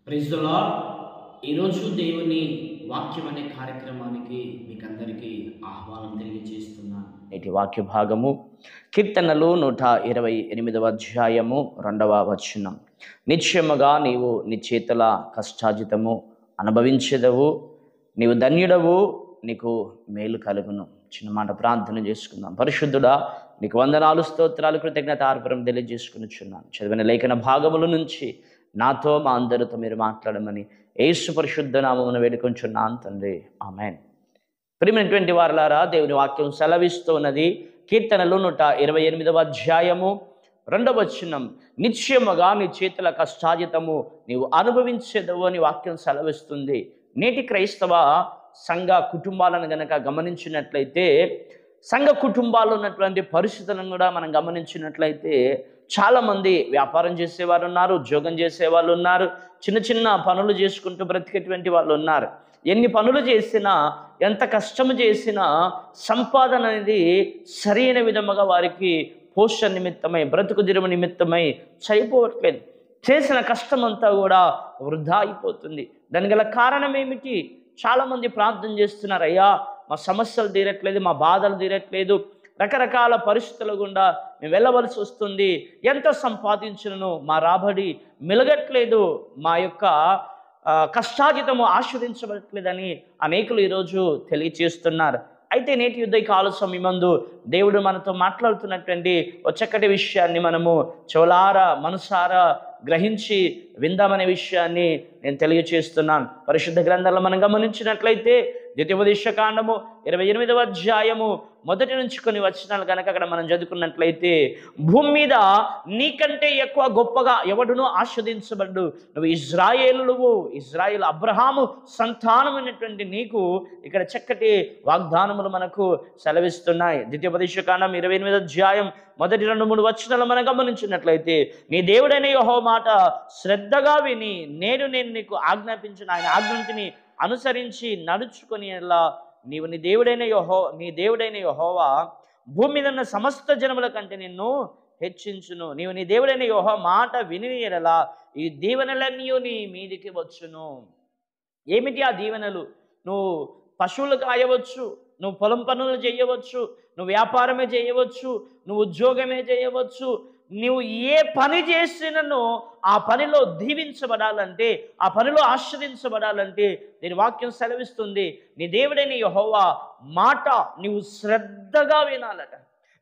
Praise the lord. ఈరోజు దేవుని వాక్యం అనే కార్యక్రమానికి మీకందరికీ ఆహ్వానం తెలియజేస్తున్నాను. నేటి వాక్య భాగము కీర్తనలు 128వ అధ్యాయము 2వ వచనం. నిశ్చయముగా నీవు నీ చేతుల కష్టార్జితము అనుభవించెదవు, నీవు ధన్యుడవు, నీకు మేలు కలుగును. చిన్న మాట ప్రార్థన చేసుకుందాం. పరిశుద్ధుడా, నీకు వందనాలు, స్తోత్రాలు, కృతజ్ఞతార్పణం తెలియజేసుకునిచున్నాను. చదివిన లేఖన భాగముల నుంచి నాతో మా అందరితో మీరు మాట్లాడమని యేసు పరిశుద్ధ నామమున వేడుకొంచున్నాను తండ్రి, ఆమేన్. ప్రియమైనటువంటి వారలారా, దేవుని వాక్యం సెలవిస్తూ ఉన్నది. కీర్తనలు 128వ అధ్యాయము 2వ వచనం. నిశ్చయముగా నీ చేతుల కష్టార్జితము నీవు అనుభవించేదవు అని వాక్యం సెలవిస్తుంది. నేటి క్రైస్తవ సంఘ కుటుంబాలను గనక గమనించినట్లయితే, సంఘ కుటుంబాల్లో ఉన్నటువంటి పరిస్థితులను కూడా మనం గమనించినట్లయితే, చాలామంది వ్యాపారం చేసేవారు ఉన్నారు, ఉద్యోగం చేసేవాళ్ళు ఉన్నారు, చిన్న చిన్న పనులు చేసుకుంటూ బ్రతికేటువంటి వాళ్ళు ఉన్నారు. ఎన్ని పనులు చేసినా, ఎంత కష్టము చేసినా సంపాదన అనేది సరైన విధముగా వారికి పోషణ నిమిత్తమై, బ్రతుకు దిరుము నిమిత్తమై సరిపోవట్లేదు. చేసిన కష్టం అంతా కూడా వృధా అయిపోతుంది. దాని గల కారణం ఏమిటి? చాలామంది ప్రార్థన చేస్తున్నారు, అయ్యా మా సమస్యలు తీరట్లేదు, మా బాధలు తీరట్లేదు, రకరకాల పరిస్థితుల గుండా మేము వెళ్ళవలసి వస్తుంది, ఎంత సంపాదించినను మా రాబడి మెలగట్లేదు, మా యొక్క కష్టార్జితము ఆస్వాదించబడట్లేదని అనేకులు ఈరోజు తెలియచేస్తున్నారు. అయితే నేటి యుద్ధకాల సమయమందు దేవుడు మనతో మాట్లాడుతున్నటువంటి ఒక చక్కటి విషయాన్ని మనము చెవులారా మనసారా గ్రహించి విందామనే విషయాన్ని నేను తెలియచేస్తున్నాను. పరిశుద్ధ గ్రంథాలను మనం గమనించినట్లయితే ద్వితీయోపదేశకాండము 28వ అధ్యాయము 1 నుంచి కొన్ని వచనాలు కనుక అక్కడ మనం చదువుకున్నట్లయితే, భూమి మీద నీకంటే ఎక్కువ గొప్పగా ఎవడునూ ఆస్వాదించబడ్డు. నువ్వు ఇజ్రాయేలు అబ్రహాము సంతానమైనటువంటి నీకు ఇక్కడ చక్కటి వాగ్దానములు మనకు సెలవిస్తున్నాయి. ద్వితీయోపదేశకాండం 28వ అధ్యాయం 1, 2, 3 వచనాలు మనం గమనించినట్లయితే, నీ దేవుడైన యెహోవా మాట శ్రద్ధగా విని నేను నీకు ఆజ్ఞాపించిన ఆయన ఆజ్ఞని అనుసరించి నడుచుకొని నీవు నీ దేవుడైన యెహోవా భూమి మీద ఉన్న సమస్త జనముల కంటే నిన్ను హెచ్చించును. నీవు నీ దేవుడైన యెహోవా మాట విని ఎడలా ఈ దీవెనలన్నీ నీ మీదికి వచ్చును. ఏమిటి ఆ దీవెనలు? నువ్వు పశువులు కాయవచ్చు, నువ్వు పొలం పనులు చేయవచ్చు, నువ్వు వ్యాపారమే చేయవచ్చు, నువ్వు ఉద్యోగమే చేయవచ్చు, నువ్వు ఏ పని చేసినను ఆ పనిలో దీవించబడాలంటే, ఆ పనిలో ఆస్వాదించబడాలంటే దీని వాక్యం సెలవిస్తుంది, నీ దేవుడైన యెహోవా మాట నీవు శ్రద్ధగా వినాలట.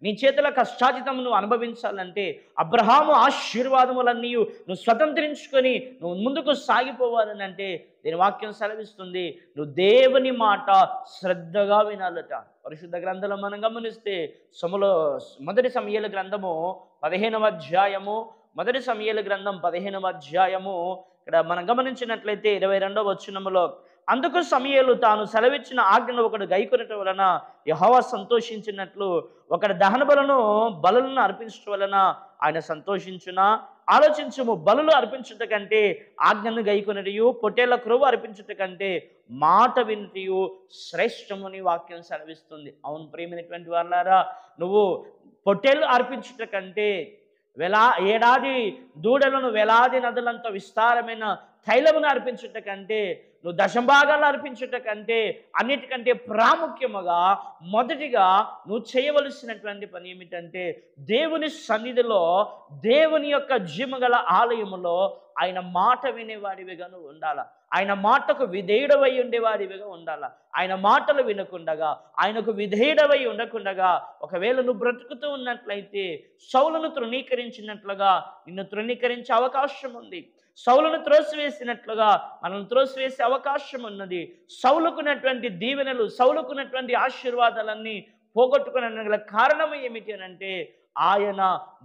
నీ చేతుల కష్టార్జితం నువ్వు అనుభవించాలంటే, అబ్రహాము ఆశీర్వాదములన్నీ నువ్వు స్వతంత్రించుకొని నువ్వు ముందుకు సాగిపోవాలని అంటే దీని వాక్యం సెలవిస్తుంది, నువ్వు దేవుని మాట శ్రద్ధగా వినాలట. పరిశుద్ధ గ్రంథంలో మనం గమనిస్తే మొదటి సమూయేలు గ్రంథము 15వ అధ్యాయము, మొదటి సమూయేలు గ్రంథం 15వ అధ్యాయము ఇక్కడ మనం గమనించినట్లయితే 22వ వచనములో, అందుకు సమూయేలు తాను సెలవిచ్చిన ఆజ్ఞను ఒకడు గైకొనటం వలన యెహోవా సంతోషించినట్లు ఒకడు దహన బలులను అర్పించటం వలన ఆయన సంతోషించునా? ఆలోచించుము, బలులు అర్పించుట కంటే ఆజ్ఞను గైకొనటియు, పొట్టేళ్ల క్రొవ్వు అర్పించుట కంటే మాట వినుటయు శ్రేష్టమని వాక్యం సెలవిస్తుంది. అవును ప్రియమైనటువంటి వారలారా, నువ్వు పొట్టేళ్లు అర్పించుట కంటే, ఏడాది దూడలను వేలాది నదులంత విస్తారమైన తైలమును అర్పించుట కంటే, నువ్వు దశంభాగాలు అర్పించుట కంటే, అన్నిటికంటే ప్రాముఖ్యముగా మొదటిగా నువ్వు చేయవలసినటువంటి పని ఏమిటంటే, దేవుని సన్నిధిలో, దేవుని యొక్క జీవగల ఆలయములో ఆయన మాట వినేవాడివిగా నువ్వు ఉండాలా. ఆయన మాటకు విధేయుడవై ఉండేవాడివిగా ఉండాలా. ఆయన మాటలు వినకుండగా, ఆయనకు విధేయుడవై ఉండకుండగా ఒకవేళ నువ్వు బ్రతుకుతూ ఉన్నట్లయితే సౌలును తృణీకరించినట్లుగా నిన్ను తృణీకరించే అవకాశం ఉంది. సౌలును త్రోసివేసినట్లుగా మనల్ని త్రోసివేసే అవకాశం ఉన్నది. సౌలుకున్నటువంటి దీవెనలు, సౌలుకున్నటువంటి ఆశీర్వాదాలన్నీ పోగొట్టుకున్న కారణం ఏమిటి అని అంటే, ఆయన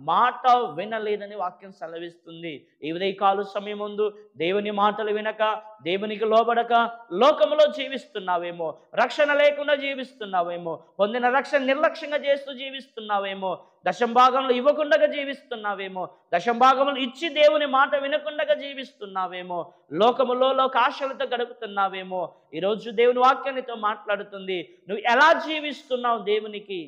మాట వినలేదని వాక్యం సెలవిస్తుంది. ఈ ఉదయకాల సమయం ముందు దేవుని మాటలు వినక, దేవునికి లోబడక లోకములో జీవిస్తున్నావేమో, రక్షణ లేకుండా జీవిస్తున్నావేమో, పొందిన రక్షణ నిర్లక్ష్యంగా చేస్తూ జీవిస్తున్నావేమో, దశంభాగంలో ఇవ్వకుండా జీవిస్తున్నావేమో, దశంభాగములు ఇచ్చి దేవుని మాట వినకుండా జీవిస్తున్నావేమో, లోకములో లోకాశలతో గడుపుతున్నావేమో. ఈరోజు దేవుని వాక్యానితో మాట్లాడుతుంది, నువ్వు ఎలా జీవిస్తున్నావు దేవునికి,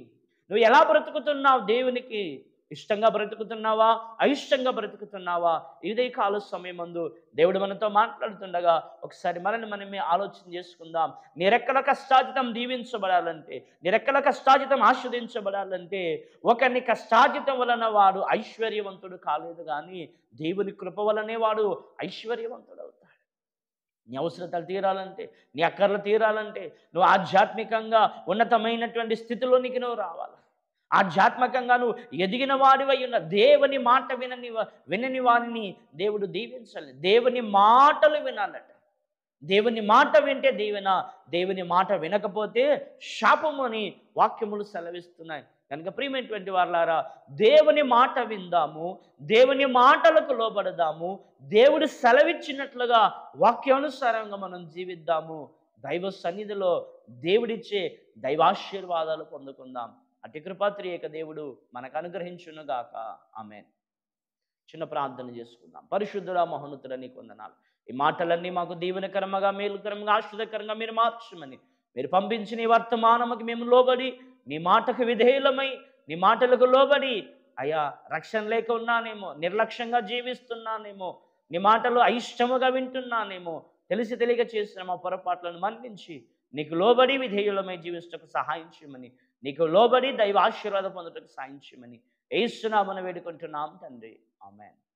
నువ్వు ఎలా బ్రతుకుతున్నావు దేవునికి, ఇష్టంగా బ్రతుకుతున్నావా, అయిష్టంగా బ్రతుకుతున్నావా? ఇదే కాల సమయమందు దేవుడు మనతో మాట్లాడుతుండగా ఒకసారి మనమే ఆలోచన చేసుకుందాం. నీ రెక్కల కష్టార్జితం దీవించబడాలంటే, నీ రెక్కల కష్టార్జితం ఆస్వాదించబడాలంటే, ఒకరిని కష్టార్జితం వలన వాడు ఐశ్వర్యవంతుడు కాలేదు కానీ దేవుని కృప వలనే వాడు ఐశ్వర్యవంతుడు అవుతాడు. నీ అవసరతలు తీరాలంటే, నీ అక్కర్లు తీరాలంటే, నువ్వు ఆధ్యాత్మికంగా ఉన్నతమైనటువంటి స్థితిలోనికి నువ్వు రావాలి. ఆధ్యాత్మికంగా నువ్వు ఎదిగిన వాడివై ఉన్న దేవుని మాట వినని వారిని దేవుడు దీవించాలి. దేవుని మాటలు వినాలట. దేవుని మాట వింటే దీవెన, దేవుని మాట వినకపోతే శాపము అని వాక్యములు సెలవిస్తున్నాయి. కనుక ప్రియమైనటువంటి వారలారా, దేవుని మాట విందాము, దేవుని మాటలకు లోబడదాము, దేవుడు సెలవిచ్చినట్లుగా వాక్యానుసారంగా మనం జీవిద్దాము. దైవ సన్నిధిలో దేవుడిచ్చే దైవాశీర్వాదాలు పొందుకుందాం. అట్టి కృపాత్రియక దేవుడు మనకు అనుగ్రహించునుగాక. ఆమేన్. చిన్న ప్రార్థన చేసుకుందాం. పరిశుద్ధుడా, మహోన్నతుడా, నీకు వందనాలు. ఈ మాటలన్నీ మాకు దీవెనకరంగా, మేలుకరంగా, ఆశ్చర్యకరంగా మీరు మార్చమని, మీరు పంపించిన ఈ వర్తమానముకి మేము లోబడి, నీ మాటకు విధేయులమై, నీ మాటలకు లోబడి, అయ్యా రక్షణ లేక ఉన్నానేమో, నిర్లక్ష్యంగా జీవిస్తున్నానేమో, నీ మాటలు అయిష్టముగా వింటున్నానేమో, తెలిసి తెలియక చేసిన మా పొరపాట్లను మన్నించి నీకు లోబడి విధేయులమై జీవించటకు సహాయం చేయమని, నీకు లోబడి దైవ ఆశీర్వాదం పొందటకు సహాయం చేయమని యేసు నామమున వేడుకుంటున్నాం తండ్రి. ఆమేన్.